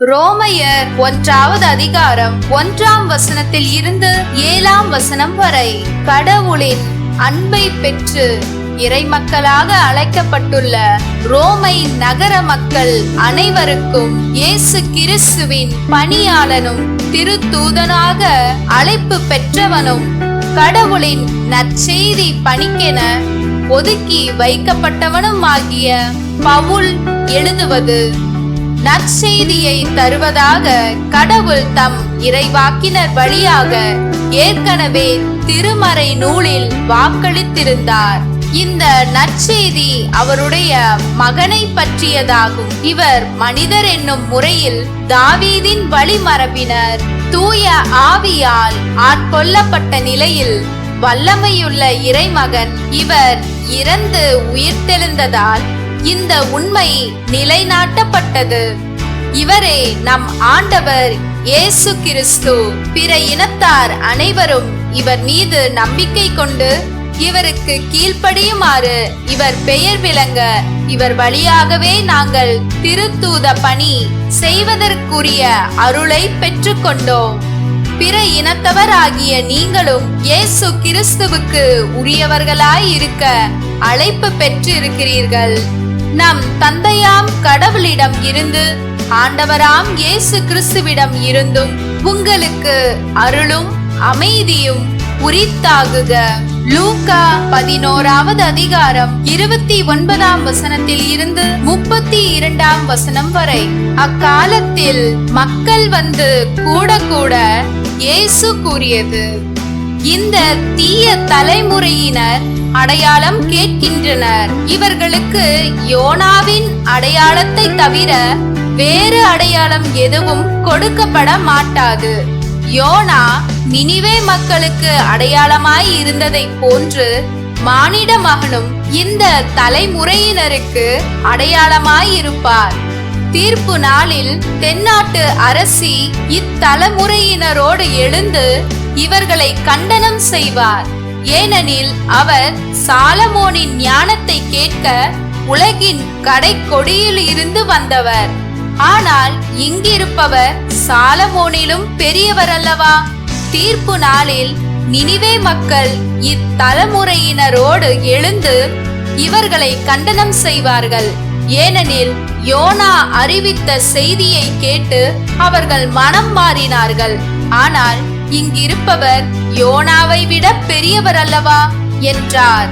ரோமையர் 1வது அதிகாரம் 1ஆம் வசனத்தில் இருந்து 7ஆம் வசனம் வரை. கடவுளின் அன்பை பெற்று இறைமக்களாக அழைக்கப்பட்டுள்ள ரோமை நகர மக்கள் அனைவருக்கும் இயேசு கிறிஸ்துவின் பணியாளனும் திருத்தூதனாக அழைப்பு பெற்றவனும் கடவுளின் நற்செய்தி பணிக்கென ஒதுக்கி வைக்கப்பட்டவனும் ஆகிய பவுல் எழுதுவது. நற்செய்தியை தருவதாக கடவுள் தம் இறைவாக்கினர் வழியாக ஏற்கனவே திருமறை நூலில் வாக்களித்திருந்தார். இந்த நற்செய்தி அவருடைய மகனை பற்றியதாகும். இவர் மனிதர் என்னும் முறையில் தாவீதின் வழிமரபினர் தூய ஆவியால் ஆட்கொள்ளப்பட்ட நிலையில் வல்லமையுள்ள இறைமகன். இவர் இறந்து உயிர்த்தெழுந்ததால் இந்த உண்மை நிலைநாட்டப்பட்டது. இவரே நம் ஆண்டவர் இயேசு கிறிஸ்து. பிற இனத்தார் அனைவரும் இவர் மீது நம்பிக்கை கொண்டு இவருக்கு கீழ்ப்படியுமாறு இவர் பெயர் விளங்க இவர் வழியாகவே நாங்கள் திருத்தூத பணி செய்வதற்குரிய அருளை பெற்றுக்கொண்டோம். பிற இனத்தவராகிய நீங்களும் இயேசு கிறிஸ்துவுக்கு உரியவர்களாய் இருக்க அழைப்பு பெற்றிருக்கிறீர்கள். நம் தந்தையாம் கடவுளிடம் இருந்து ஆண்டவராம் இயேசு கிறிஸ்துவிடம் இருந்தும் உங்களுக்கு அருளும் அமைதியும் உரித்தாகுக. லூக்கா 11வது அதிகாரம் 29ஆம் வசனத்தில் இருந்து 32ஆம் வசனம் வரை. அக்காலத்தில் மக்கள் வந்து கூட கூட இயேசு கூறியது, இந்த தீய தலைமுறையினர் அடையாளம் கேட்கின்றனர். இவர்களுக்கு யோனாவின் அடையாளத்தை தவிர வேறு அடையாளம் எதுவும் கொடுக்கப்பட மாட்டாது. யோனா நினிவே மக்களுக்கு அடையாளமாய் இருந்ததை போன்று மானிட மகனும் இந்த தலைமுறையினருக்கு அடையாளமாய் இருப்பார். தீர்ப்பு நாளில் தென்னாட்டு அரசி இத்தலைமுறையினரோடு எழுந்து இவர்களை கண்டனம் செய்வார். ஏனெனில் அவர் சாலமோனின் ஞானத்தை கேட்க உலகின் கடைக்கொடியில் இருந்து வந்தவர். ஆனால் இங்கிருப்பவர் சாலமோனிலும் பெரியவர் அல்லவா? தீர்ப்பு நாளில் நினிவே மக்கள் இத்தலைமுறையினரோடு எழுந்து இவர்களை கண்டனம் செய்வார்கள். ஏனெனில் யோனா அறிவித்த செய்தியை கேட்டு அவர்கள் மனம் மாறினார்கள். ஆனால் இங்கிருப்பவர் யோனாவை விட பெரியவர் அல்லவா என்றார்.